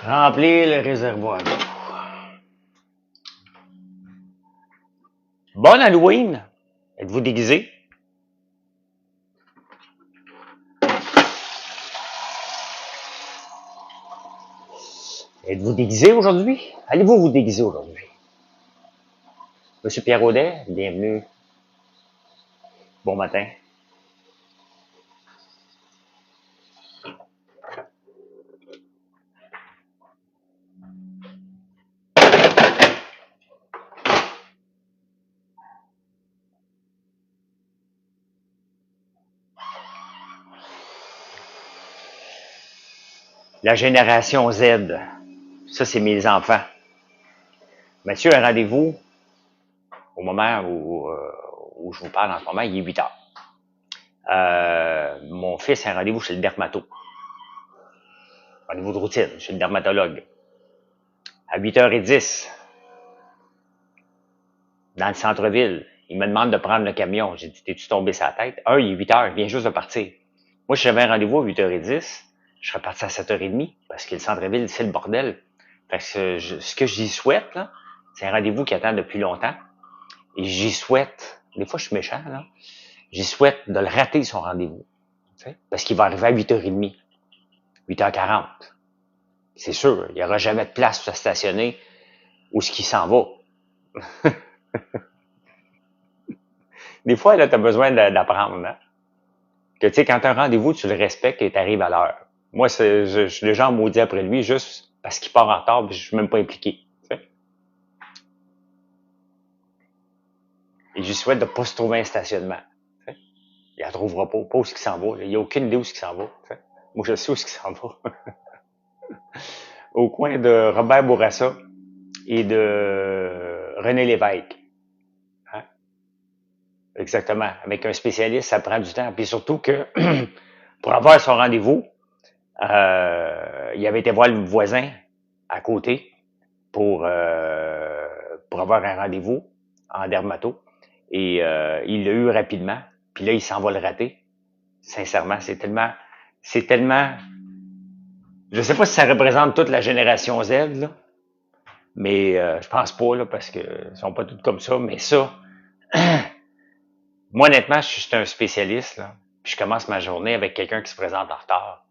Remplir le réservoir d'eau. Bonne Halloween! Êtes-vous déguisé? Êtes-vous déguisé aujourd'hui? Allez-vous vous déguiser aujourd'hui? Monsieur Pierre Audet, bienvenue. Bon matin. La génération Z. Ça, c'est mes enfants. Monsieur, un rendez-vous au moment où je vous parle en ce moment, il est 8 heures. Mon fils a un rendez-vous chez le dermato. Rendez-vous de routine, chez le dermatologue. À 8h10, dans le centre-ville. Il me demande de prendre le camion. J'ai dit, t'es-tu tombé sur la tête? Il est 8h, il vient juste de partir. Moi, si j'avais un rendez-vous à 8h10, je serais parti à 7h30, parce que le centre-ville, c'est le bordel. Fait que ce que j'y souhaite, là, c'est un rendez-vous qui attend depuis longtemps. Et j'y souhaite, des fois je suis méchant, là, j'y souhaite de le rater son rendez-vous. Parce qu'il va arriver à 8h30, 8h40. C'est sûr, il n'y aura jamais de place pour se stationner où ce qui s'en va. Des fois, là, tu as besoin d'apprendre. Hein? Que tu sais, quand tu as un rendez-vous, tu le respectes et tu arrives à l'heure. Moi, je suis déjà maudit après lui juste parce qu'il part en retard et je suis même pas impliqué. T'sais? Et je lui souhaite de ne pas se trouver un stationnement. T'sais? Il ne la trouvera pas où est-ce qu'il s'en va. Il n'y a aucune idée où est-ce qu'il s'en va. T'sais? Moi, je sais où est-ce qu'il s'en va. Au coin de Robert Bourassa et de René Lévesque. Hein? Exactement. Avec un spécialiste, ça prend du temps. Puis surtout que pour avoir son rendez-vous, il avait été voir le voisin à côté pour avoir un rendez-vous en dermato. Et il l'a eu rapidement. Puis là, il s'en va le rater. Sincèrement, c'est tellement. Je sais pas si ça représente toute la génération Z, là. Mais je pense pas, là, parce que ils sont pas tous comme ça. Mais ça, moi, honnêtement, je suis un spécialiste, là. Puis je commence ma journée avec quelqu'un qui se présente en retard.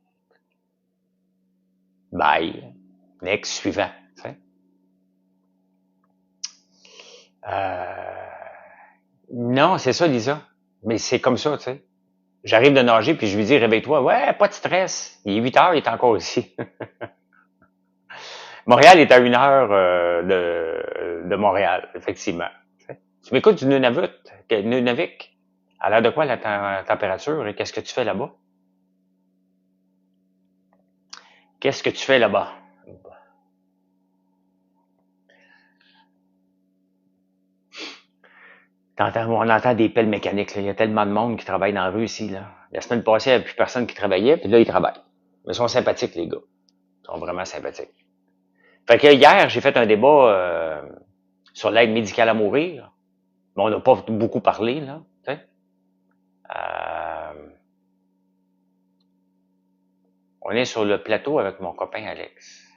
Bye. Next, suivant. Non, c'est ça, Lisa. Mais c'est comme ça, tu sais. J'arrive de nager, puis je lui dis, réveille-toi. Ouais, pas de stress. Il est 8 heures, il est encore ici. Montréal est à 1 heure de Montréal, effectivement. Tu m'écoutes du Nunavik? À l'air de quoi la température et qu'est-ce que tu fais là-bas? Qu'est-ce que tu fais là-bas? On entend des pelles mécaniques. Là. Il y a tellement de monde qui travaille dans la rue ici. Là. La semaine passée, il n'y avait plus personne qui travaillait, puis là, ils travaillent. Mais ils sont sympathiques, les gars. Ils sont vraiment sympathiques. Fait que hier, j'ai fait un débat sur l'aide médicale à mourir. Mais on n'a pas beaucoup parlé, là. On est sur le plateau avec mon copain Alex.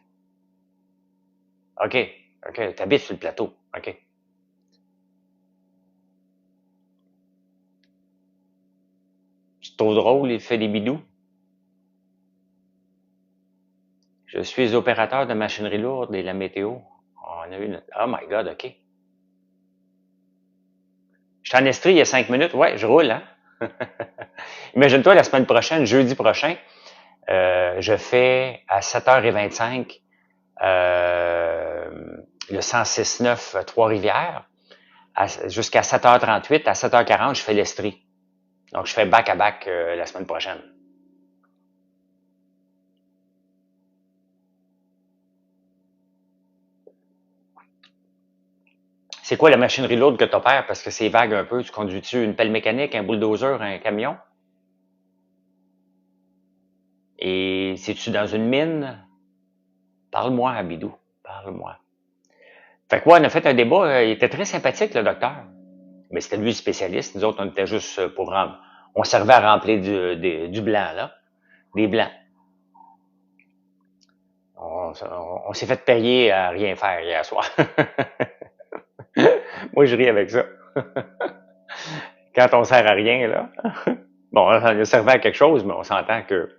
OK. T'habites sur le plateau. OK. Tu te trouves drôle, il fait des bidous? Je suis opérateur de machinerie lourde et la météo. On a eu notre... Oh my God, OK. Je suis en Estrie il y a 5 minutes. Ouais, je roule, hein? Imagine-toi, la semaine prochaine, jeudi prochain, je fais à 7h25 le 106.9 Trois-Rivières. Jusqu'à 7h38, à 7h40, je fais l'Estrie. Donc, je fais back-à-back la semaine prochaine. C'est quoi la machinerie lourde que tu opères? Parce que c'est vague un peu. Tu conduis-tu une pelle mécanique, un bulldozer, un camion? Et c'est-tu dans une mine? Parle-moi, Abidou. Parle-moi. Fait que ouais, on a fait un débat. Il était très sympathique, le docteur. Mais c'était lui le spécialiste. Nous autres, on était juste pour remplir. On servait à remplir du blanc, là. Des blancs. on s'est fait payer à rien faire hier soir. Moi, je ris avec ça. Quand on sert à rien, là. Bon, on servait à quelque chose, mais on s'entend que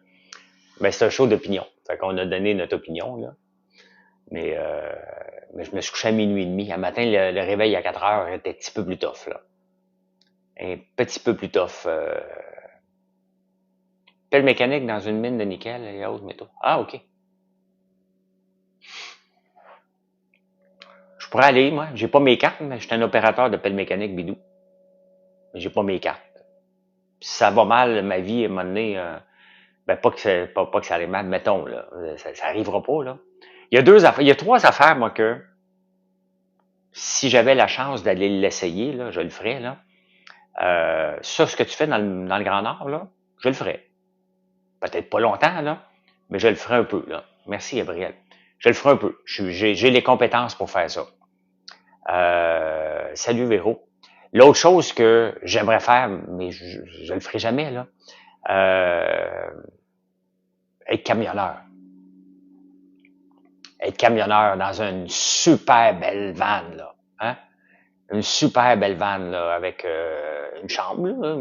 ben, c'est un show d'opinion. Fait qu'on a donné notre opinion, là. Mais, euh, mais je me suis couché à minuit et demi. Un matin, le réveil à 4 heures était un petit peu plus tough, là. Un petit peu plus tough. Pelle mécanique dans une mine de nickel et autres métaux. Ah, OK. Je pourrais aller, moi. J'ai pas mes cartes, mais je suis un opérateur de pelle mécanique bidou. Mais j'ai pas mes cartes. Si ça va mal, ma vie, à un moment donné, ben pas que ça allait mal, mettons, là. Ça arrivera pas, là. Il y a trois affaires, moi, que si j'avais la chance d'aller l'essayer, là, je le ferais, là. Ça, ce que tu fais dans le Grand Nord, là, je le ferais. Peut-être pas longtemps, là, mais je le ferai un peu, là. Merci, Gabriel. Je le ferai un peu. J'ai les compétences pour faire ça. Salut, Véro. L'autre chose que j'aimerais faire, mais je le ferai jamais, là, euh, être camionneur. Être camionneur dans une super belle van, là. Hein? Une super belle van, là, avec une chambre, là,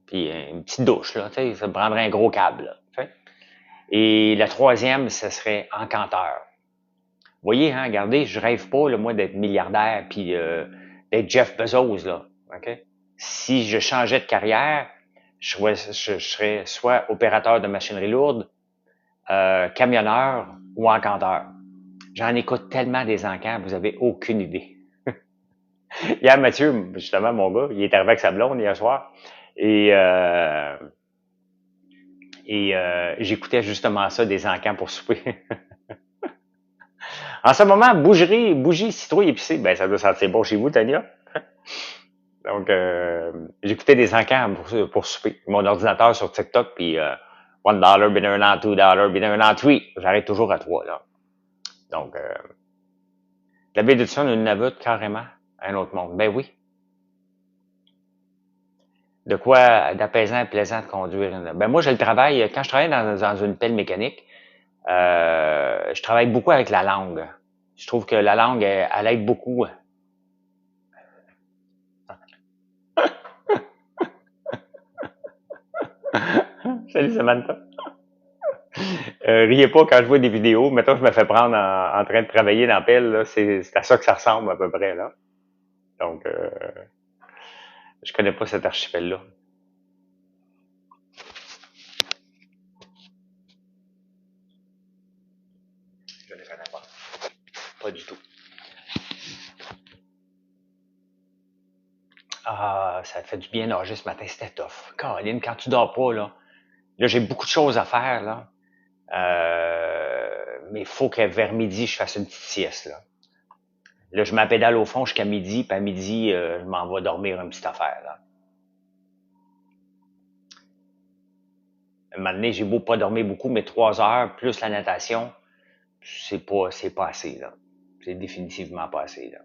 puis une petite douche, là. Ça me prendrait un gros câble, là. T'sais. Et la troisième, ce serait encanteur. Vous voyez, hein, regardez, je rêve pas, là, moi, d'être milliardaire puis d'être Jeff Bezos, là. OK? Si je changeais de carrière, je serais soit opérateur de machinerie lourde, camionneur ou encanteur. J'en écoute tellement des encans, vous avez aucune idée. Hier, Mathieu, justement, mon gars, il est arrivé avec sa blonde hier soir et, j'écoutais justement ça, des encans pour souper. En ce moment, bougie, citrouille épicée, ben ça doit sentir bon chez vous, Tania. Donc, j'écoutais des encans pour souper. Mon ordinateur sur TikTok, puis $1, bien un an, $2, bien un an, 3. J'arrête toujours à 3, là. Donc, la baie d'Hudson, une navette carrément à un autre monde. Ben oui. De quoi d'apaisant et plaisant de conduire. Ben moi, je le travaille, quand je travaille dans une pelle mécanique, je travaille beaucoup avec la langue. Je trouve que la langue, elle aide beaucoup. Salut Samantha. Riez pas quand je vois des vidéos. Mettons, je me fais prendre en train de travailler dans la pelle, là, c'est à ça que ça ressemble à peu près, là. Donc, je connais pas cet archipel-là. Je ne le connais pas. Pas du tout. Ah, ça fait du bien nager ce matin, c'était tough. Caroline, quand tu dors pas, là, j'ai beaucoup de choses à faire, là. Mais il faut que vers midi, je fasse une petite sieste, là. Là, je m'appédale au fond jusqu'à midi, puis à midi, je m'en vais dormir une petite affaire, là. Un moment donné, j'ai beau pas dormir beaucoup, mais 3 heures, plus la natation, c'est pas assez, là. C'est définitivement pas assez, là.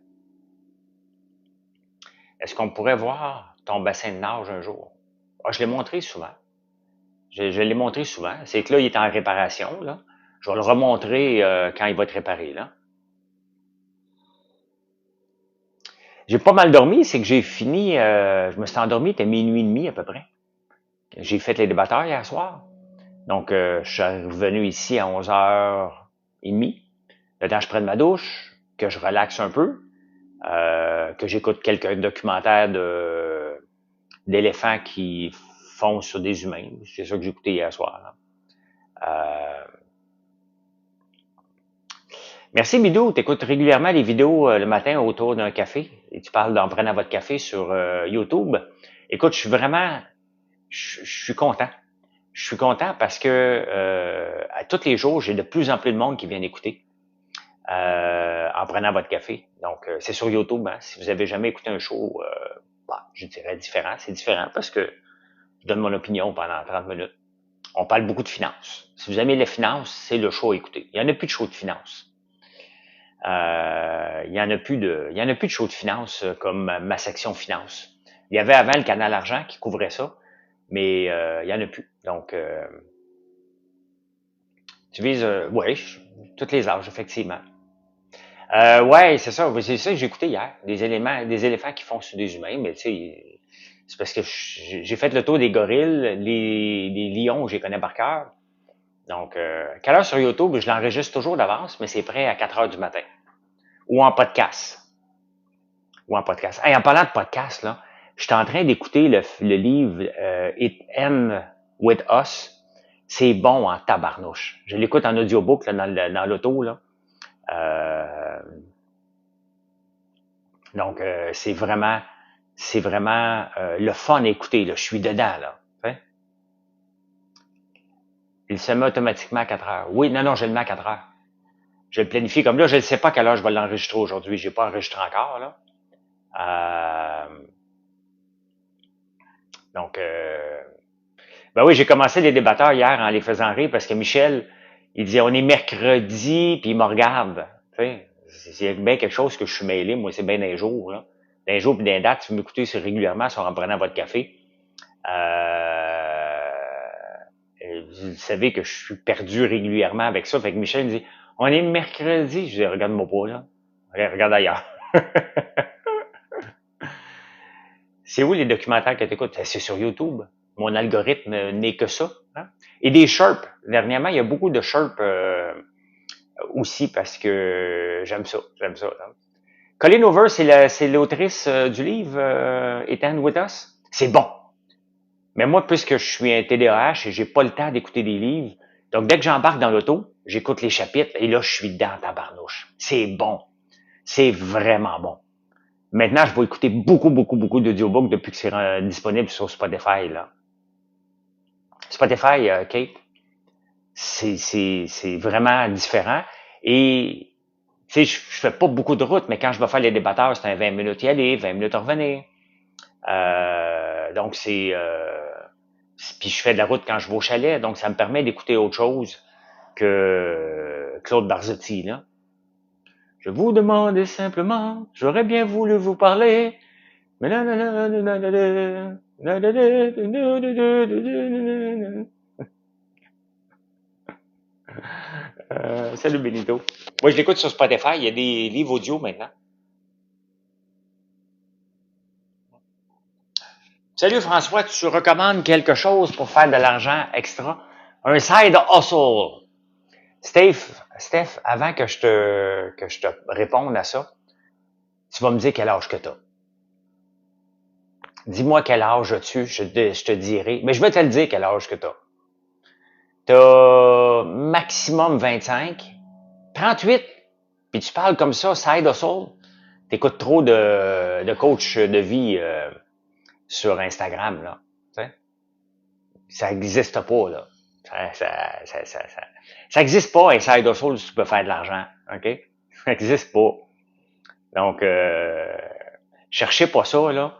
Est-ce qu'on pourrait voir ton bassin de nage un jour? Ah, je l'ai montré souvent. Je l'ai montré souvent. C'est que là, il est en réparation, là. Je vais le remontrer quand il va être réparé, là. J'ai pas mal dormi, c'est que j'ai fini, je me suis endormi, il était minuit et demi à peu près. J'ai fait les débatteurs hier soir. Donc, je suis revenu ici à 11h30. Le temps que je prenne ma douche, que je relaxe un peu, que j'écoute quelques documentaires d'éléphants qui foncent sur des humains. C'est ça que j'ai écouté hier soir. Là. Merci Bidou, tu écoutes régulièrement les vidéos le matin autour d'un café et tu parles d'en prendre votre café sur YouTube. Écoute, je suis content. Je suis content parce que à tous les jours, j'ai de plus en plus de monde qui vient écouter en prenant votre café. Donc, c'est sur YouTube. Hein. Si vous avez jamais écouté un show, je dirais différent. C'est différent parce que je donne mon opinion pendant 30 minutes. On parle beaucoup de finances. Si vous aimez les finances, c'est le show à écouter. Il n'y en a plus de show de finances. Il y en a plus de show de finances comme ma section finance. Il y avait avant le canal argent qui couvrait ça, mais il y en a plus. Donc Tu vises, oui, tous les âges, effectivement. Ouais, c'est ça. C'est ça que j'ai écouté hier. Des éléphants qui font sur des humains, mais tu sais, c'est parce que j'ai fait le tour des gorilles, les lions, je les connais par cœur. Donc, quelle heure sur YouTube, je l'enregistre toujours d'avance, mais c'est prêt à 4 heures du matin. Ou en podcast. Ou en podcast. Hey, en parlant de podcast, là, je suis en train d'écouter le livre It End With Us. C'est bon en tabarnouche. Je l'écoute en audiobook là, dans l'auto. Là. Euh, donc, c'est vraiment le fun à écouter. Là. Je suis dedans. Là. Hein? Il se met automatiquement à 4 heures. Oui, non, je le mets à 4 heures. Je le planifie comme là. Je ne sais pas à quelle heure je vais l'enregistrer aujourd'hui. Je n'ai pas enregistré encore. Là. Donc, ben oui, j'ai commencé les débatteurs hier en les faisant rire parce que Michel, il disait on est mercredi, puis il me regarde. Tu sais, c'est bien quelque chose que je suis mêlé. Moi, c'est bien d'un jour. Là. D'un jour puis d'un date, si vous m'écoutez régulièrement sur en prenant votre café. Euh, vous savez que je suis perdu régulièrement avec ça. Fait que Michel me dit on est mercredi. Je dis regarde-moi pas là. Regarde ailleurs. C'est où les documentaires que tu écoutes? C'est sur YouTube. Mon algorithme n'est que ça. Hein? Et des Sherp. Dernièrement, il y a beaucoup de Sherp aussi parce que j'aime ça. J'aime ça. Hein? Colleen Hoover, c'est l'autrice du livre It Ends With Us. C'est bon. Mais moi, puisque je suis un TDAH et j'ai pas le temps d'écouter des livres, donc dès que j'embarque dans l'auto, j'écoute les chapitres et là, je suis dans ta barnouche. C'est bon. C'est vraiment bon. Maintenant, je vais écouter beaucoup d'audiobooks depuis que c'est disponible sur Spotify. Là. Spotify, Kate, c'est vraiment différent. Et tu sais, je fais pas beaucoup de route, mais quand je vais faire les débatteurs, c'est un 20 minutes y aller, 20 minutes à revenir. Donc puis je fais de la route quand je vais au chalet, donc ça me permet d'écouter autre chose que Claude Barzotti, là. Je vous demande simplement, j'aurais bien voulu vous parler, mais salut Benito. Moi, je l'écoute sur Spotify. Il y a des livres audio maintenant. Salut François, tu recommandes quelque chose pour faire de l'argent extra? Un side hustle. Steph, avant que je te réponde à ça, tu vas me dire quel âge que tu as. Dis-moi quel âge as-tu, je te dirai. Mais je vais te le dire quel âge que tu as. Tu as maximum 25, 38, puis tu parles comme ça, side hustle. Tu écoutes trop de coach de vie sur Instagram, là. T'sais? Ça n'existe pas, là. Ça n'existe pas, un side hustle, si tu peux faire de l'argent. OK? Ça n'existe pas. Donc, cherchez pas ça, là.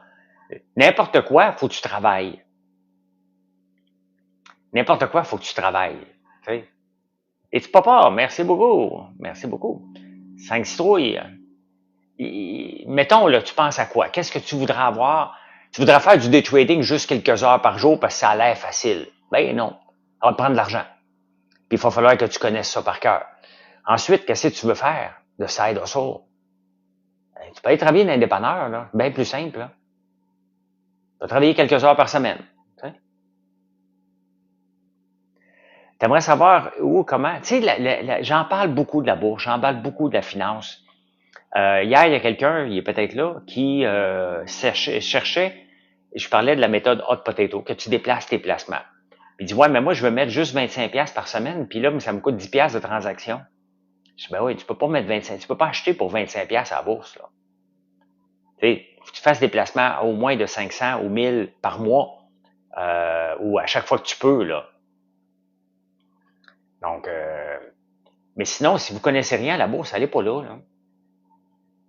N'importe quoi, faut que tu travailles. N'importe quoi, faut que tu travailles. T'sais? Et tu pas peur. Merci beaucoup. Merci beaucoup. 5 citrouilles. Mettons, là, tu penses à quoi? Qu'est-ce que tu voudrais avoir? Tu voudrais faire du day trading juste quelques heures par jour parce que ça a l'air facile. Ben non. Ça va te prendre de l'argent. Puis il va falloir que tu connaisses ça par cœur. Ensuite, qu'est-ce que tu veux faire de side hustle? Tu peux aller travailler dans un dépanneur, là. Bien plus simple, là. Tu vas travailler quelques heures par semaine. Tu aimerais savoir où, comment. Tu sais, j'en parle beaucoup de la bourse, j'en parle beaucoup de la finance. Hier, il y a quelqu'un, il est peut-être là, qui cherchait, je parlais de la méthode hot potato, que tu déplaces tes placements. Il dit, ouais, mais moi, je veux mettre juste 25$ par semaine, puis là, ça me coûte 10$ de transaction. Je dis, ben oui, tu peux pas mettre 25, tu peux pas acheter pour 25$ à la bourse, là. Tu sais, faut que tu fasses des placements au moins de 500 ou 1000 par mois, ou à chaque fois que tu peux, là. Donc, mais sinon, si vous connaissez rien à la bourse, allez pas là, là.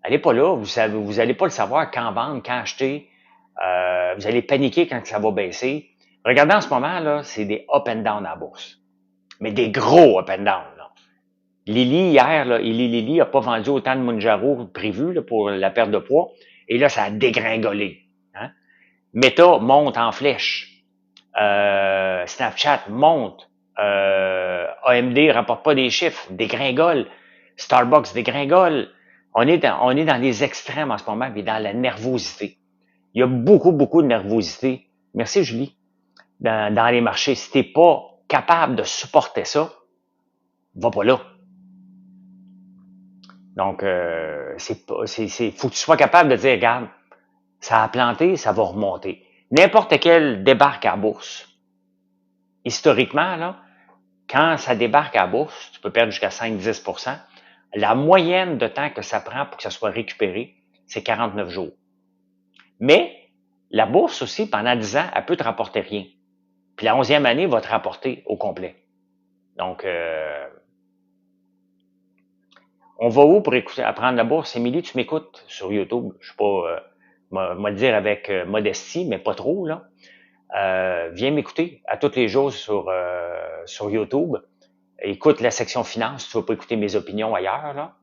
Allez pas là, vous allez pas le savoir quand vendre, quand acheter. Vous allez paniquer quand ça va baisser. Regardez en ce moment, là, c'est des up and down à la bourse. Mais des gros up and down, là. Lily, hier, là, Lily a pas vendu autant de Mounjaro prévu, là, pour la perte de poids. Et là, ça a dégringolé. Hein? Meta monte en flèche. Snapchat monte. AMD rapporte pas des chiffres, dégringole. Starbucks dégringole. On est dans les extrêmes en ce moment, puis dans la nervosité. Il y a beaucoup, beaucoup de nervosité. Merci, Julie. Dans les marchés. Si t'es pas capable de supporter ça, va pas là. Donc, faut que tu sois capable de dire, regarde, ça a planté, ça va remonter. N'importe quel débarque à la bourse. Historiquement, là, quand ça débarque à la bourse, tu peux perdre jusqu'à 5-10%. La moyenne de temps que ça prend pour que ça soit récupéré, c'est 49 jours. Mais la bourse aussi, pendant 10 ans, elle peut te rapporter rien. Puis la 11e année va te rapporter au complet. Donc, on va où pour apprendre la bourse? Émilie, tu m'écoutes sur YouTube. Je ne sais pas, moi le dire avec modestie, mais pas trop, là. Viens m'écouter à tous les jours sur YouTube. Écoute la section finance, tu vas pas écouter mes opinions ailleurs, là.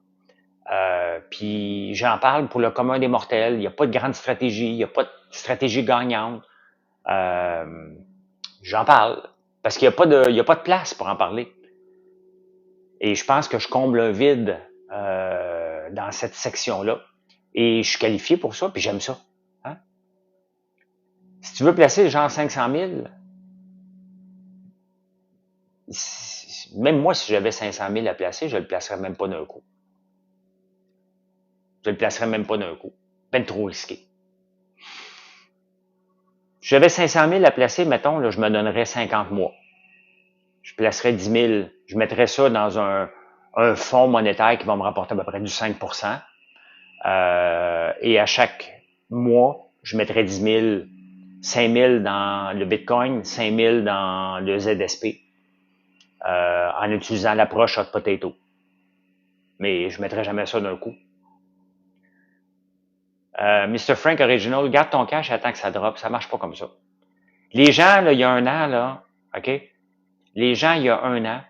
Puis j'en parle pour le commun des mortels. Il n'y a pas de grande stratégie, il n'y a pas de stratégie gagnante. J'en parle parce qu'il n'y a pas de place pour en parler. Et je pense que je comble un vide dans cette section-là. Et je suis qualifié pour ça, puis j'aime ça. Hein? Si tu veux placer genre 500 000, même moi, si j'avais 500 000 à placer, je le placerais même pas d'un coup. Je le placerais même pas d'un coup. Ben trop risqué. Si j'avais 500 000 à placer, mettons, là, je me donnerais 50 mois. Je placerais 10 000. Je mettrais ça dans un fonds monétaire qui va me rapporter à peu près du 5%. Et à chaque mois, je mettrais 10 000, 5 000 dans le Bitcoin, 5 000 dans le ZSP, en utilisant l'approche hot potato. Mais je mettrais jamais ça d'un coup. Mr. Frank Original, garde ton cash et attends que ça drop. Ça marche pas comme ça. Les gens, là, il y a un an, là, OK? Les gens, il y a un an,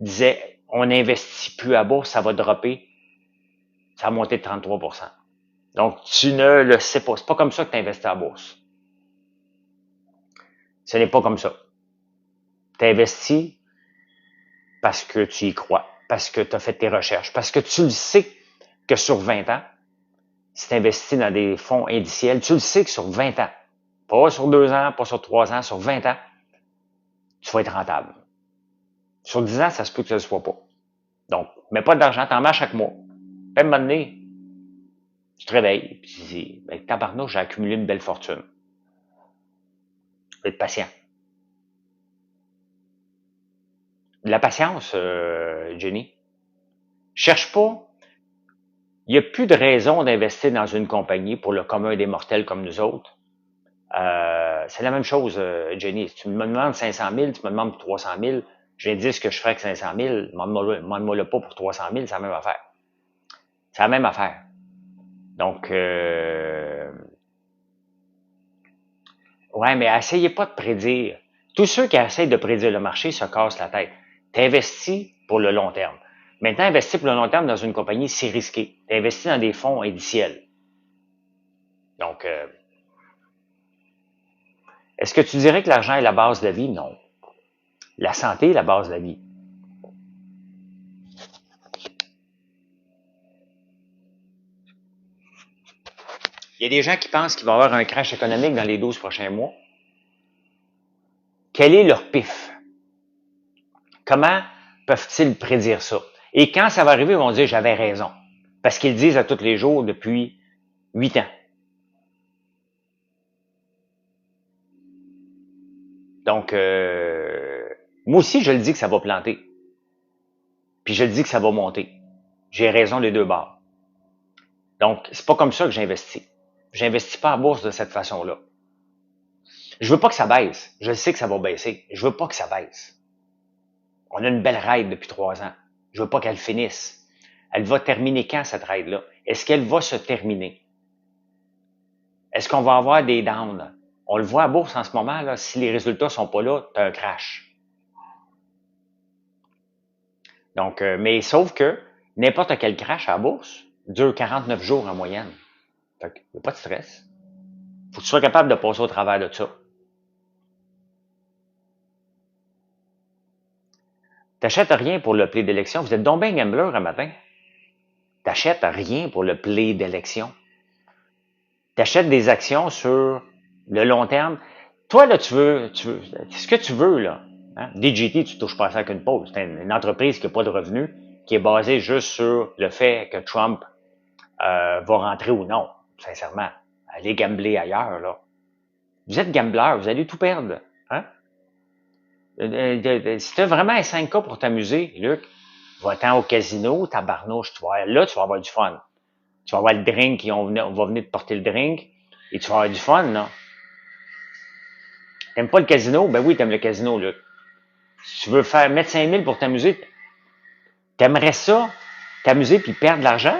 disaient, on n'investit plus à bourse, ça va dropper. Ça a monté de 33%. Donc, tu ne le sais pas. C'est pas comme ça que tu investis à la bourse. Ce n'est pas comme ça. Tu investis parce que tu y crois, parce que tu as fait tes recherches, parce que tu le sais que sur 20 ans, si tu investis dans des fonds indiciels, tu le sais que sur 20 ans, pas sur 2 ans, pas sur 3 ans, sur 20 ans, tu vas être rentable. Sur 10 ans, ça se peut que tu ne le sois pas. Donc, mets pas d'argent, t'en mets à chaque mois. Puis à un moment donné, tu te réveilles, puis tu te dis, ben, tabarnouche, j'ai accumulé une belle fortune. Faut être patient. De la patience, Jenny. Cherche pas. Il n'y a plus de raison d'investir dans une compagnie pour le commun des mortels comme nous autres. C'est la même chose, Jenny. Si tu me demandes 500 000, tu me demandes 300 000, je viens de dire ce que je ferais avec 500 000, demande-moi le pas pour 300 000, c'est la même affaire. C'est la même affaire. Donc, ouais, mais essayez pas de prédire. Tous ceux qui essayent de prédire le marché se cassent la tête. T'investis pour le long terme. Maintenant, investir pour le long terme dans une compagnie, c'est risqué. T'investis dans des fonds indiciels. Donc, est-ce que tu dirais que l'argent est la base de la vie? Non. La santé est la base de la vie. Il y a des gens qui pensent qu'il va y avoir un crash économique dans les 12 prochains mois. Quel est leur pif? Comment peuvent-ils prédire ça? Et quand ça va arriver, ils vont dire j'avais raison. Parce qu'ils le disent à tous les jours depuis 8 ans. Donc, moi aussi, je le dis que ça va planter. Puis je le dis que ça va monter. J'ai raison les deux bords. Donc, c'est pas comme ça que j'investis. J'investis pas en bourse de cette façon-là. Je veux pas que ça baisse. Je sais que ça va baisser. Je veux pas que ça baisse. On a une belle ride depuis 3 ans. Je veux pas qu'elle finisse. Elle va terminer quand, cette ride-là? Est-ce qu'elle va se terminer? Est-ce qu'on va avoir des downs? On le voit à bourse en ce moment, là, si les résultats sont pas là, t'as un crash. Donc, mais sauf que n'importe quel crash à la bourse dure 49 jours en moyenne. Fait qu'il n'y a pas de stress. Faut que tu sois capable de passer au travers de ça. T'achètes rien pour le play d'élection. Vous êtes donc bien gambler un matin. T'achètes rien pour le play d'élection. T'achètes des actions sur le long terme. Toi, là, tu veux, ce que tu veux, là. Hein? DGT, tu touches pas à ça qu'une pause. C'est une entreprise qui n'a pas de revenus, qui est basée juste sur le fait que Trump va rentrer ou non. Sincèrement. Allez gambler ailleurs, là. Vous êtes gambler, vous allez tout perdre. Hein? Si tu as vraiment un 5K pour t'amuser, Luc, va-t'en au casino, tabarnouche, là, tu vas avoir du fun. Tu vas avoir le drink, on va venir te porter le drink, et tu vas avoir du fun, là. T'aimes pas le casino? Ben oui, t'aimes le casino, Luc. Si tu veux mettre 5 000 pour t'amuser, t'aimerais ça, t'amuser puis perdre de l'argent?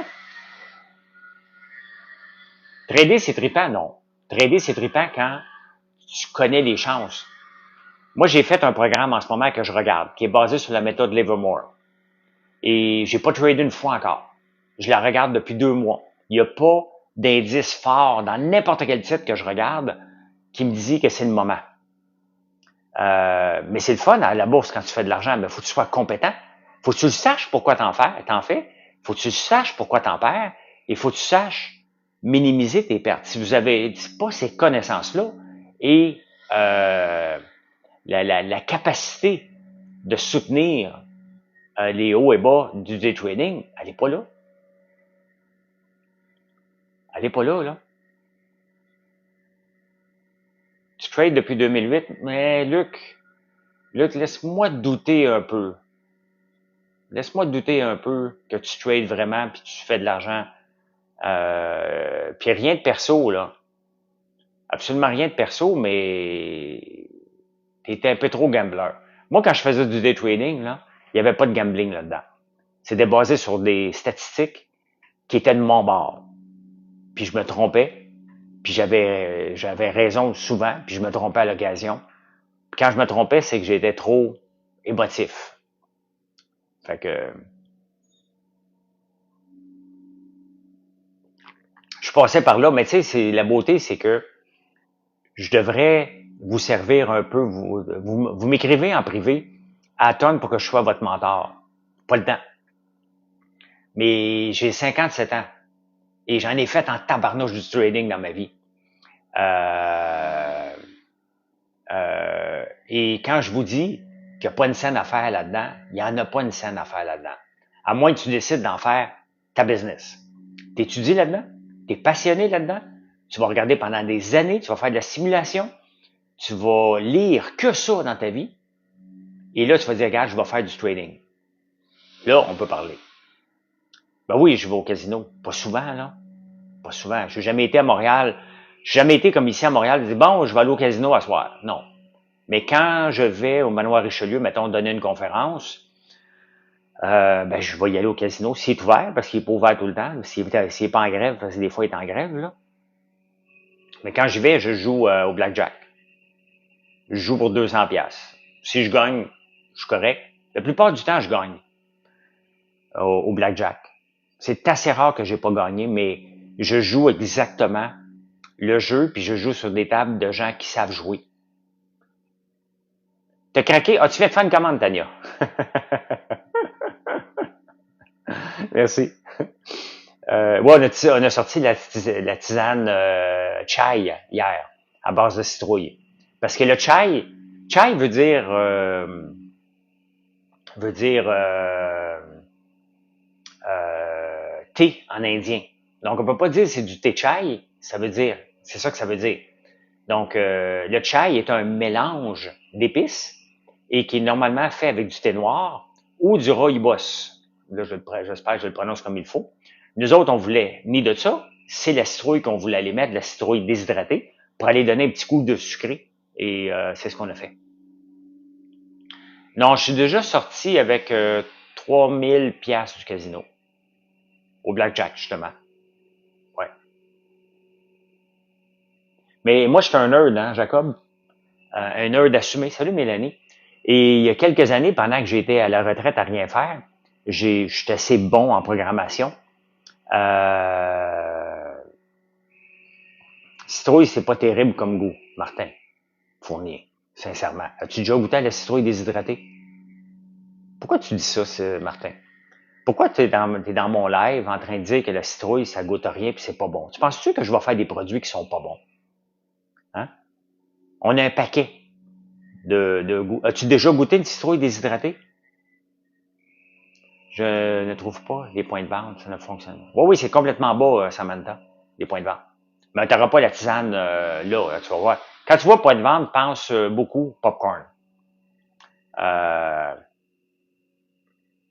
Trader, c'est trippant, non. Trader, c'est trippant quand tu connais les chances. Moi, j'ai fait un programme en ce moment que je regarde, qui est basé sur la méthode Livermore. Et j'ai pas tradé une fois encore. Je la regarde depuis 2 mois. Il n'y a pas d'indice fort dans n'importe quel titre que je regarde qui me dit que c'est le moment. Mais c'est le fun à la bourse quand tu fais de l'argent, mais faut que tu sois compétent. Faut que tu le saches pourquoi t'en fais. Faut que tu le saches pourquoi t'en perds. Et faut que tu saches minimiser tes pertes. Si vous avez pas ces connaissances-là et la capacité de soutenir les hauts et bas du day trading, elle n'est pas là. Elle n'est pas là, là. Tu trades depuis 2008, mais Luc, laisse-moi douter un peu. Laisse-moi douter un peu que tu trades vraiment puis tu fais de l'argent. Puis rien de perso, là. Absolument rien de perso, mais t'étais un peu trop gambler. Moi, quand je faisais du day trading, là, il n'y avait pas de gambling là-dedans. C'était basé sur des statistiques qui étaient de mon bord. Puis je me trompais, puis j'avais raison souvent, puis je me trompais à l'occasion. Puis quand je me trompais, c'est que j'étais trop émotif. Fait que je passais par là, mais tu sais, la beauté, c'est que je devrais vous servir un peu. Vous m'écrivez en privé à tonne pour que je sois votre mentor. Pas le temps. Mais j'ai 57 ans et j'en ai fait en tabarnouche du trading dans ma vie. Et quand je vous dis qu'il n'y a pas une scène à faire là-dedans, il n'y en a pas une scène à faire là-dedans. À moins que tu décides d'en faire ta business. T'étudies là-dedans, t'es passionné là-dedans, tu vas regarder pendant des années, tu vas faire de la simulation, tu vas lire que ça dans ta vie, et là, tu vas dire, regarde, je vais faire du trading. Là, on peut parler. Ben oui, je vais au casino. Pas souvent, là. Pas souvent. Je n'ai jamais été à Montréal. Je n'ai jamais été comme ici à Montréal, je dis, bon, je vais aller au casino à soir. Non. Mais quand je vais au Manoir Richelieu, mettons, donner une conférence, ben, je vais y aller au casino s'il est ouvert, parce qu'il n'est pas ouvert tout le temps. S'il n'est pas en grève, parce que des fois, il est en grève, là. Mais quand j'y vais, je joue au blackjack. Je joue pour 200 pièces. Si je gagne, je suis correct. La plupart du temps, je gagne au blackjack. C'est assez rare que j'ai pas gagné, mais je joue exactement le jeu, puis je joue sur des tables de gens qui savent jouer. T'as craqué? Ah, tu viens de faire une commande, Tania. Merci. Ouais, on a sorti la tisane chai hier, à base de citrouille. Parce que le chai veut dire thé en indien. Donc, on peut pas dire c'est du thé chai, ça veut dire, c'est ça que ça veut dire. Donc, le chai est un mélange d'épices et qui est normalement fait avec du thé noir ou du rooibos. Là, j'espère que je le prononce comme il faut. Nous autres, on voulait ni de ça, c'est la citrouille qu'on voulait aller mettre, la citrouille déshydratée, pour aller donner un petit coup de sucré. Et c'est ce qu'on a fait. Non, je suis déjà sorti avec 3000 pièces du casino. Au blackjack, justement. Ouais. Mais moi, je suis un nerd, hein, Jacob? Un nerd assumé. Salut, Mélanie. Et il y a quelques années, pendant que j'étais à la retraite à rien faire, j'étais assez bon en programmation. Citrouille, c'est pas terrible comme goût, Martin Fournier, sincèrement. As-tu déjà goûté à la citrouille déshydratée? Pourquoi tu dis ça, Martin? Pourquoi t'es dans mon live en train de dire que la citrouille, ça goûte rien puis c'est pas bon? Tu penses-tu que je vais faire des produits qui sont pas bons? Hein? On a un paquet de goûts. As-tu déjà goûté une citrouille déshydratée? Je ne trouve pas les points de vente, ça ne fonctionne pas. Oui, oui, c'est complètement bas, Samantha, les points de vente. Mais tu n'auras pas la tisane là, tu vas voir. Quand tu vois point de vente, pense beaucoup popcorn.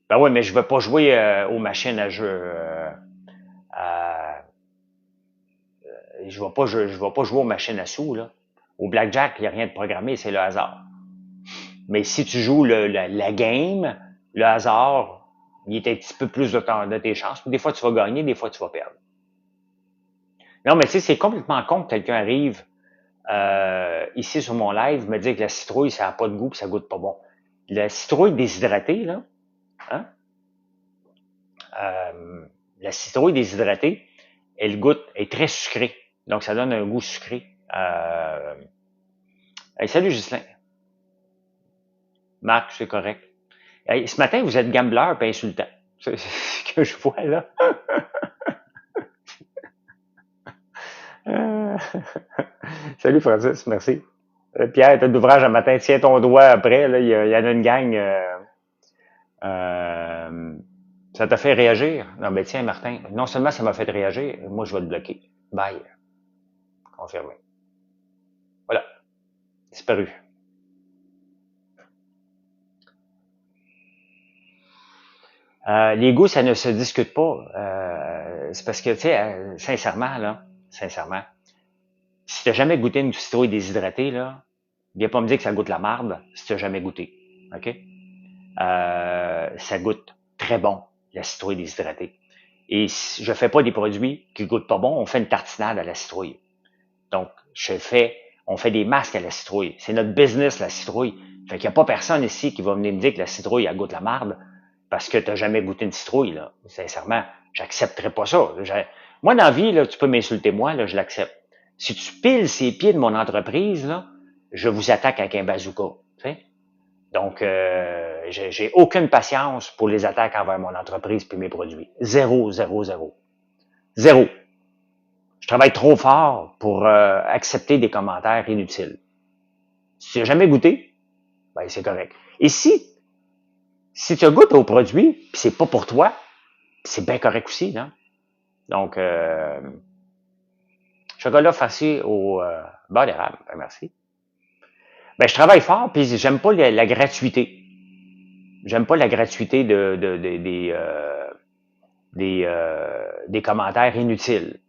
Ben oui, mais je ne veux pas jouer aux machines à jeu. Je vais pas jouer aux machines à sous, là. Au blackjack, il n'y a rien de programmé, c'est le hasard. Mais si tu joues la game, le hasard, il est un petit peu plus de tes chances. Des fois, tu vas gagner, des fois, tu vas perdre. Non, mais tu sais, c'est complètement con que quelqu'un arrive ici sur mon live me dire que la citrouille, ça n'a pas de goût et ça goûte pas bon. La citrouille déshydratée, là, hein? La citrouille déshydratée, elle goûte, est très sucrée. Donc, ça donne un goût sucré. Hey, salut Ghislain. Marc, c'est correct. Hey, ce matin, vous êtes gambler et insultant. C'est ce que je vois là. Salut Francis, merci. Pierre, t'as de l'ouvrage un matin, tiens ton doigt après, là, il y en a une gang. Ça t'a fait réagir? Non, ben tiens, Martin, non seulement ça m'a fait réagir, moi je vais le bloquer. Bye. Confirmé. Voilà. Disparu. Les goûts, ça ne se discute pas. C'est parce que, tu sais, sincèrement, si t'as jamais goûté une citrouille déshydratée, là, viens pas me dire que ça goûte la marde si t'as jamais goûté. OK? Ça goûte très bon, la citrouille déshydratée. Et si je fais pas des produits qui goûtent pas bon, on fait une tartinade à la citrouille. Donc, on fait des masques à la citrouille. C'est notre business, la citrouille. Fait qu'il n'y a pas personne ici qui va venir me dire que la citrouille, elle goûte la marde parce que tu n'as jamais goûté une citrouille, là. Sincèrement, j'accepterais pas ça. Moi, dans la vie, là, tu peux m'insulter moi, là, je l'accepte. Si tu piles ses pieds de mon entreprise, là, je vous attaque avec un bazooka. Tu sais? Donc, j'ai aucune patience pour les attaques envers mon entreprise et mes produits. Zéro, zéro, zéro. Zéro. Je travaille trop fort pour accepter des commentaires inutiles. Si tu n'as jamais goûté, ben c'est correct. Et si tu goûtes au produit, puis c'est pas pour toi, c'est bien correct aussi, là. Donc, chocolat farci au beurre d'érable, ben merci. Ben, je travaille fort, puis j'aime pas la gratuité. J'aime pas la gratuité des commentaires inutiles.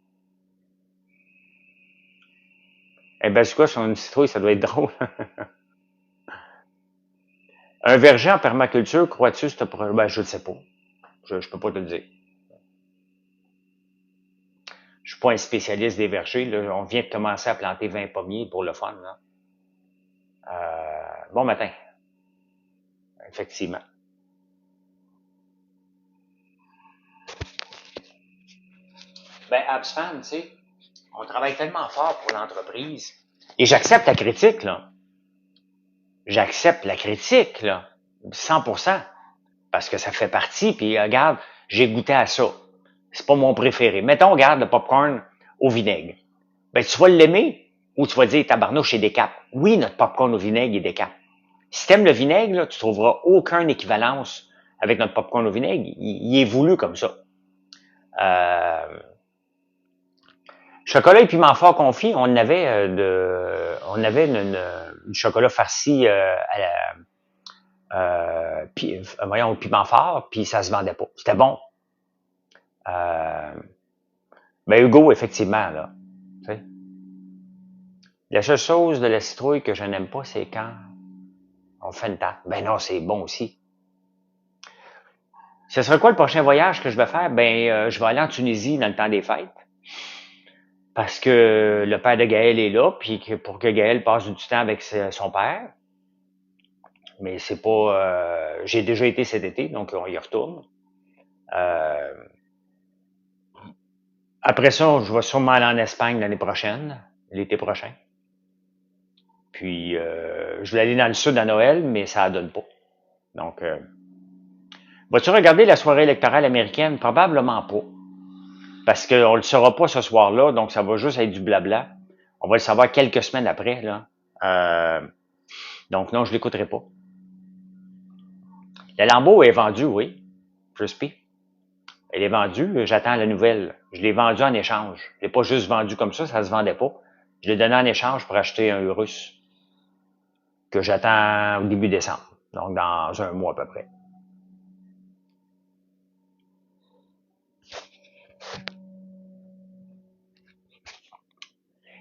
Eh ben, c'est quoi sur une citrouille, ça doit être drôle. Un verger en permaculture, crois-tu, ben, je ne sais pas. Je peux pas te le dire. Je suis pas un spécialiste des vergers. Là. On vient de commencer à planter 20 pommiers pour le fun. Là. Bon matin. Effectivement. Ben, Absfan, tu sais, on travaille tellement fort pour l'entreprise. Et j'accepte la critique, là. J'accepte la critique, là. 100%. Parce que ça fait partie, puis regarde, j'ai goûté à ça. C'est pas mon préféré. Mettons, regarde le popcorn au vinaigre. Ben, tu vas l'aimer ou tu vas dire, tabarnouche, c'est décap. Oui, notre popcorn au vinaigre est décap. Si t'aimes le vinaigre, là, tu trouveras aucune équivalence avec notre popcorn au vinaigre. Il est voulu comme ça. Chocolat et piment fort confit, on avait une chocolat farci voyons, au piment fort, puis ça se vendait pas. C'était bon. Ben Hugo, effectivement, là. Tu sais. La seule chose de la citrouille que je n'aime pas, c'est quand on fait une tarte. Ben non, c'est bon aussi. Ce sera quoi le prochain voyage que je vais faire? Ben, je vais aller en Tunisie dans le temps des fêtes. Parce que le père de Gaël est là, puis pour que Gaël passe du temps avec son père. Mais c'est pas... j'ai déjà été cet été, donc on y retourne. Après ça, je vais sûrement aller en Espagne l'année prochaine, l'été prochain. Puis, je voulais aller dans le sud à Noël, mais ça ne donne pas. Donc, Vas-tu regarder la soirée électorale américaine? Probablement pas. Parce qu'on ne le saura pas ce soir-là, donc ça va juste être du blabla. On va le savoir quelques semaines après, là. Donc non, je l'écouterai pas. Le Lambeau est vendu, oui. Crispy. Elle est vendue, j'attends la nouvelle. Je l'ai vendu en échange. Je l'ai pas juste vendu comme ça se vendait pas. Je l'ai donné en échange pour acheter un Urus que j'attends au début décembre. Donc dans un mois à peu près.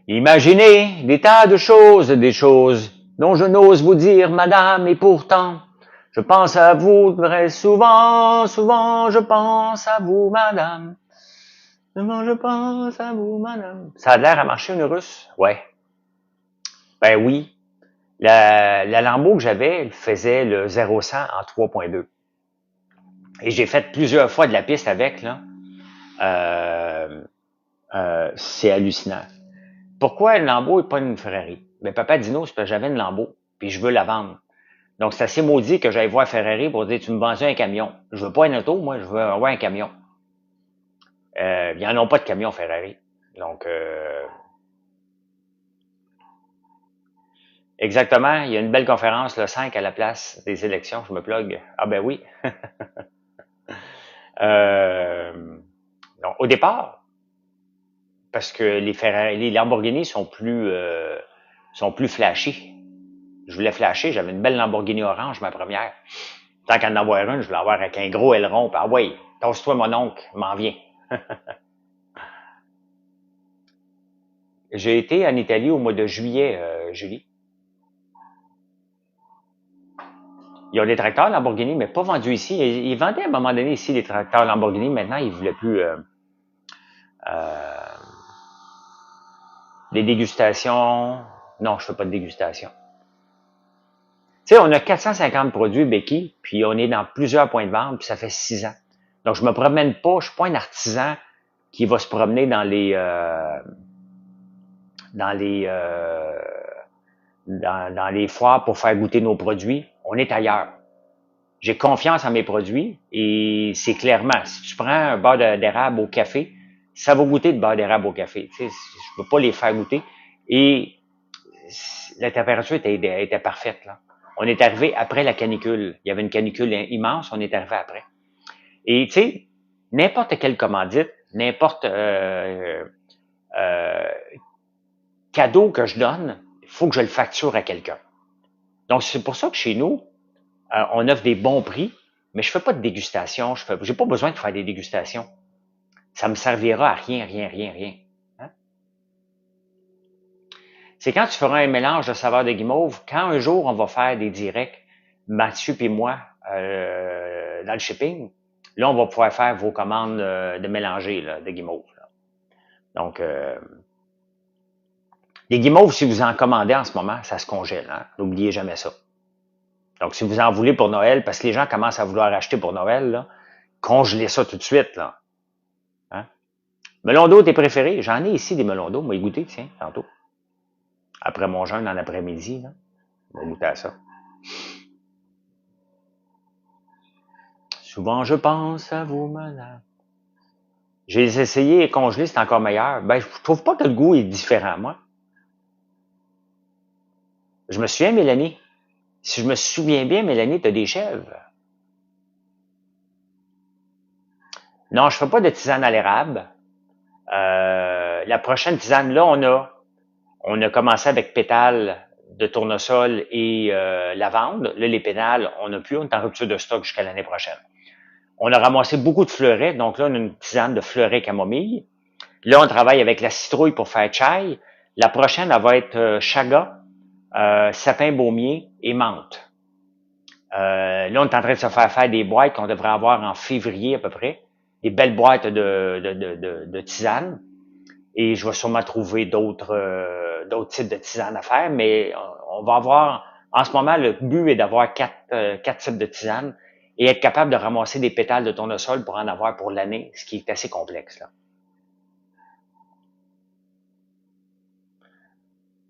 Imaginez des tas de choses, des choses dont je n'ose vous dire, madame, et pourtant, je pense à vous très souvent, souvent je pense à vous, madame. Souvent je pense à vous, madame. Ça a l'air à marcher une russe? Ouais. Ben oui. La Lambo que j'avais, elle faisait le 0-100 en 3.2. Et j'ai fait plusieurs fois de la piste avec, là. Euh, c'est hallucinant. Pourquoi une Lambo et pas une Ferrari? Ben, papa dit non, c'est parce que j'avais une Lambo, puis je veux la vendre. Donc, c'est assez maudit que j'aille voir Ferrari pour dire, tu me vends un camion. Je veux pas une auto, moi, je veux avoir un camion. Ils n'en ont pas de camion Ferrari. Donc, exactement, il y a une belle conférence le 5 à la place des élections, je me plug. Ah ben oui. euh, donc, au départ, parce que les Ferrari, les Lamborghini sont plus flashy. Je voulais flasher, j'avais une belle Lamborghini orange, ma première. Tant qu'à en avoir une, je voulais avoir avec un gros aileron. Ah ouais, tasse-toi mon oncle, m'en viens. J'ai été en Italie au mois de juillet, Julie. Ils ont des tracteurs Lamborghini, mais pas vendus ici. Ils vendaient à un moment donné ici des tracteurs Lamborghini. Maintenant, ils ne voulaient plus euh, des dégustations. Non, je fais pas de dégustation. Tu sais, on a 450 produits Becky, puis on est dans plusieurs points de vente, puis ça fait 6 ans. Donc, je me promène pas, je suis pas un artisan qui va se promener dans les dans les foires pour faire goûter nos produits. On est ailleurs. J'ai confiance en mes produits et c'est clairement, si tu prends un beurre d'érable au café, ça va goûter de beurre d'érable au café. Tu sais, je peux pas les faire goûter. Et la température était parfaite, là. On est arrivé après la canicule. Il y avait une canicule immense, on est arrivé après. Et tu sais, n'importe quelle commandite, n'importe euh, cadeau que je donne, il faut que je le facture à quelqu'un. Donc, c'est pour ça que chez nous, on offre des bons prix, mais je fais pas de dégustation. J'ai pas besoin de faire des dégustations. Ça me servira à rien, rien, rien, rien. Hein? C'est quand tu feras un mélange de saveurs de guimauve, quand un jour on va faire des directs, Mathieu et moi, dans le shipping, là, on va pouvoir faire vos commandes de mélanger là, de guimauve. Là. Donc, les guimauves, si vous en commandez en ce moment, ça se congèle. Hein? N'oubliez jamais ça. Donc, si vous en voulez pour Noël, parce que les gens commencent à vouloir acheter pour Noël, là, congelez ça tout de suite. Là. Hein? Melon d'eau, tes préférés? J'en ai ici des melons d'eau. Moi, y goûter, tiens, tantôt. Après mon jeûne en après-midi, là. On va goûter à ça. Souvent, je pense à vous, madame. J'ai essayé congelé, c'est encore meilleur. Ben, je trouve pas que le goût est différent, moi. Je me souviens, Mélanie. Si je me souviens bien, Mélanie, t'as des chèvres. Non, je fais pas de tisane à l'érable. La prochaine tisane, là, on a commencé avec pétales de tournesol et lavande. Là, les pétales, on n'a plus, on est en rupture de stock jusqu'à l'année prochaine. On a ramassé beaucoup de fleurets, donc là, on a une tisane de fleurets camomille. Là, on travaille avec la citrouille pour faire chai. La prochaine, elle va être chaga, sapin baumier et menthe. Là, on est en train de se faire des boîtes qu'on devrait avoir en février à peu près. Des belles boîtes de tisane. Et je vais sûrement trouver d'autres types de tisanes à faire, mais on va avoir, en ce moment, le but est d'avoir quatre types de tisanes et être capable de ramasser des pétales de tournesol pour en avoir pour l'année, ce qui est assez complexe, là.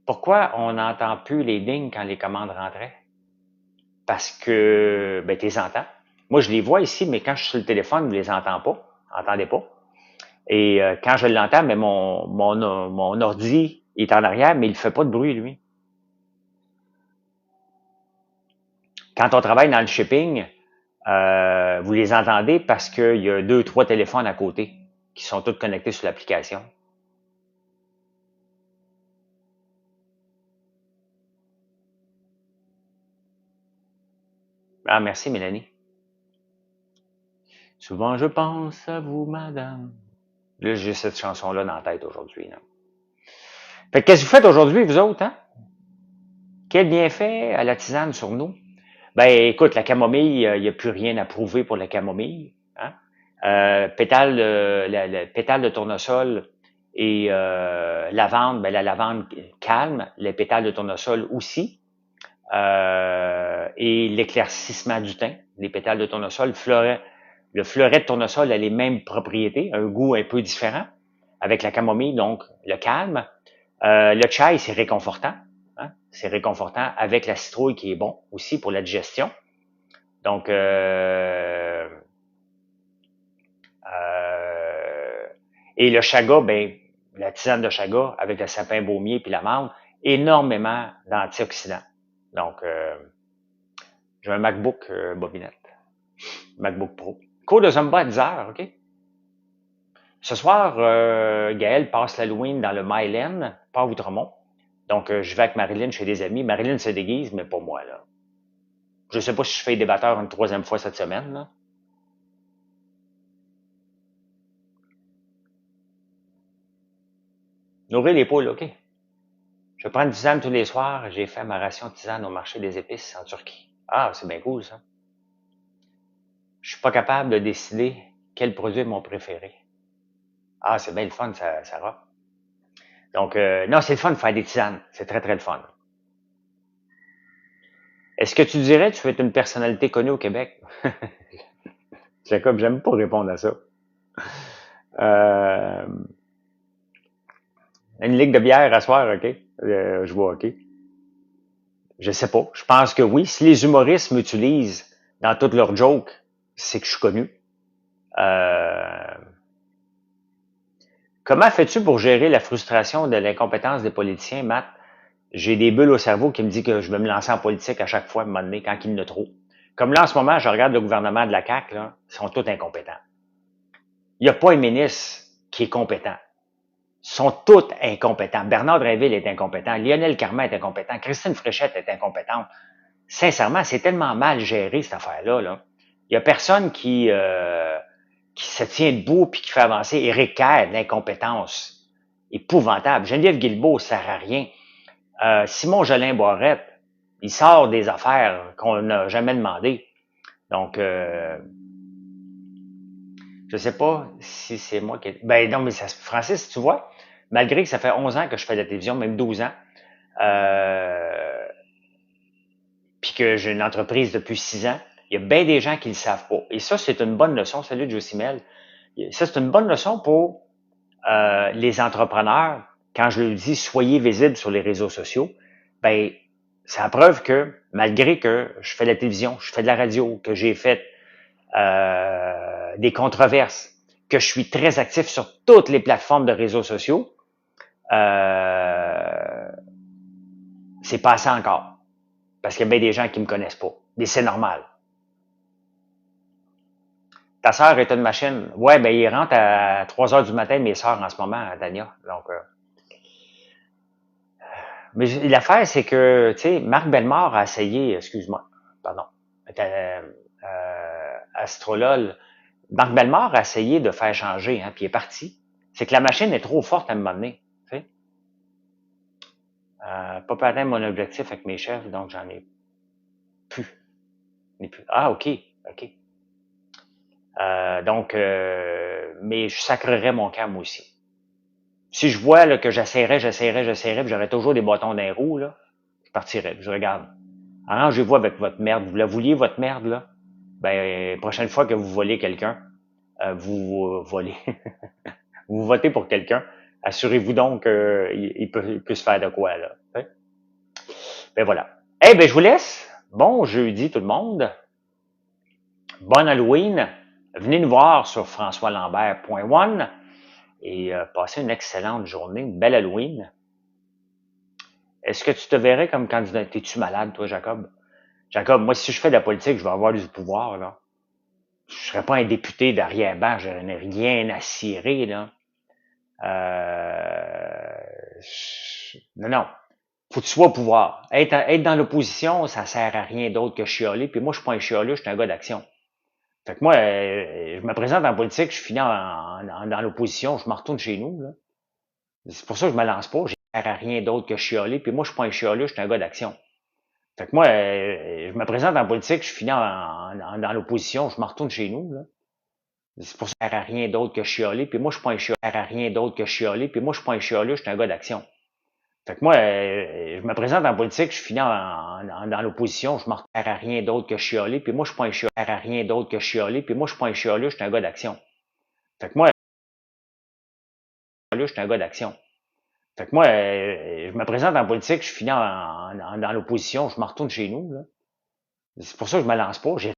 Pourquoi on n'entend plus les lignes quand les commandes rentraient? Parce que, ben, t'es entends. Moi, je les vois ici, mais quand je suis sur le téléphone, vous les entends pas. Entendez pas. Et quand je l'entends, mais mon ordi est en arrière, mais il ne fait pas de bruit, lui. Quand on travaille dans le shipping, vous les entendez parce qu'il y a 2, 3 téléphones à côté qui sont tous connectés sur l'application. Ah, merci, Mélanie. Souvent, je pense à vous, madame. Là, j'ai cette chanson-là dans la tête aujourd'hui. Fait que qu'est-ce que vous faites aujourd'hui, vous autres, hein? Quel bienfait à la tisane sur nous? Ben, écoute, la camomille, il n'y a plus rien à prouver pour la camomille. Hein? Pétale de tournesol et lavande, ben, la lavande calme, les pétales de tournesol aussi. Et l'éclaircissement du teint, les pétales de tournesol, le fleuret de tournesol a les mêmes propriétés, un goût un peu différent avec la camomille, donc le calme. Le chai, c'est réconfortant. Hein? C'est réconfortant avec la citrouille qui est bon aussi pour la digestion. Donc, et le chaga, ben, la tisane de chaga avec le sapin baumier puis l'amande, énormément d'antioxydants. Donc, j'ai un MacBook bobinette, MacBook Pro. Cours de Zumba à 10 heures, OK? Ce soir, Gaël passe l'Halloween dans le Myland, pas à Outremont. Donc, je vais avec Marilyn chez des amis. Marilyn se déguise, mais pas moi, là. Je sais pas si je fais débatteur une 3e fois cette semaine, là. Nourrir les poules, OK? Je prends une tisane tous les soirs. J'ai fait ma ration de tisane au marché des épices en Turquie. Ah, c'est bien cool, ça. Je suis pas capable de décider quel produit est mon préféré. Ah, c'est bien le fun, ça, Sarah. Donc, non, c'est le fun de faire des tisanes. C'est très, très le fun. Est-ce que tu dirais que tu es une personnalité connue au Québec? Jacob, j'aime pas répondre à ça. Euh, une ligue de bière à soir, OK? Je vois, OK. Je sais pas. Je pense que oui. Si les humoristes m'utilisent dans toutes leurs jokes, c'est que je suis connu. Euh, Comment fais-tu pour gérer la frustration de l'incompétence des politiciens, Matt? J'ai des bulles au cerveau qui me disent que je vais me lancer en politique à chaque fois, à un moment donné, quand il y en a trop. Comme là, en ce moment, je regarde le gouvernement de la CAQ, là, ils sont tous incompétents. Il n'y a pas un ministre qui est compétent. Ils sont tous incompétents. Bernard Drinville est incompétent. Lionel Carman est incompétent. Christine Fréchette est incompétente. Sincèrement, c'est tellement mal géré, cette affaire-là. Là. Il n'y a personne qui se tient debout puis qui fait avancer. Éric Kerr, l'incompétence épouvantable. Geneviève Guilbeault, ça sert à rien. Simon Jolin Barrette, il sort des affaires qu'on n'a jamais demandé. Donc, je sais pas si c'est moi qui... Ben non, mais ça, Francis, tu vois, malgré que ça fait 11 ans que je fais de la télévision, même 12 ans, puis que j'ai une entreprise depuis 6 ans, il y a bien des gens qui ne le savent pas. Et ça, c'est une bonne leçon. Salut, Josimel. Ça, c'est une bonne leçon pour les entrepreneurs. Quand je leur dis « soyez visibles sur les réseaux sociaux », ben c'est la preuve que, malgré que je fais de la télévision, je fais de la radio, que j'ai fait des controverses, que je suis très actif sur toutes les plateformes de réseaux sociaux, c'est passé encore. Parce qu'il y a bien des gens qui me connaissent pas. Mais c'est normal. Ta sœur est une machine. Ouais, ben il rentre à 3 heures du matin, mes sœurs en ce moment, Dania. Donc, mais l'affaire, c'est que, tu sais, Marc Bellemare a essayé, excuse-moi, pardon, Astrolol, Marc Bellemare a essayé de faire changer, hein, puis il est parti. C'est que la machine est trop forte à un moment donné. Tu sais. Pas pu atteindre mon objectif avec mes chefs, donc j'en ai plus. Ah, OK. OK. Donc, mais je sacrerais mon camp, moi aussi. Si je vois là, que j'essaierais, puis j'aurais toujours des bâtons dans les roues, là, je partirais. Je regarde. Arrangez-vous avec votre merde. Vous la vouliez, votre merde, là? Ben, prochaine fois que vous volez quelqu'un, vous volez. vous votez pour quelqu'un. Assurez-vous donc qu'il peut se faire de quoi, là. Ben voilà. Eh ben, je vous laisse. Bon jeudi, tout le monde. Bonne Halloween. Venez nous voir sur françoislambert.one et passez une excellente journée, une belle Halloween. Est-ce que tu te verrais comme candidat? T'es-tu malade, toi, Jacob? Jacob, moi, si je fais de la politique, je vais avoir du pouvoir, là. Je serais pas un député d'arrière-ban, je n'ai rien à cirer, là. Non. Faut que tu sois au pouvoir. Être dans l'opposition, ça sert à rien d'autre que chialer. Puis moi, je suis pas un chialeux, je suis un gars d'action. Fait que moi, je me présente en politique, je finis dans l'opposition, je me retourne chez nous, là. C'est pour ça que je me lance pas. Ça sert à rien d'autre que chialer. Puis moi, je suis pas un chialeux, je suis un gars d'action. Fait que moi, je me présente en politique, je finis dans l'opposition, je me retourne chez nous, là. C'est pour ça que ça sert à rien d'autre que chialer. Puis moi, je suis pas un chialeux. Ça sert à rien d'autre que chialer. Puis moi, je suis pas un chialeux, je suis un gars d'action. Fait que moi, je me présente en politique, je finis dans l'opposition, je me retourne à rien d'autre que chialer. Puis moi, je suis pas un chialeux. À rien d'autre que chialer. Puis moi, je suis pas un chialeux, je suis un gars d'action. Fait que moi, je suis un gars d'action. Fait que moi, je me présente en politique, je finis dans l'opposition, je me retourne chez nous, là. C'est pour ça que je me lance pas. J'ai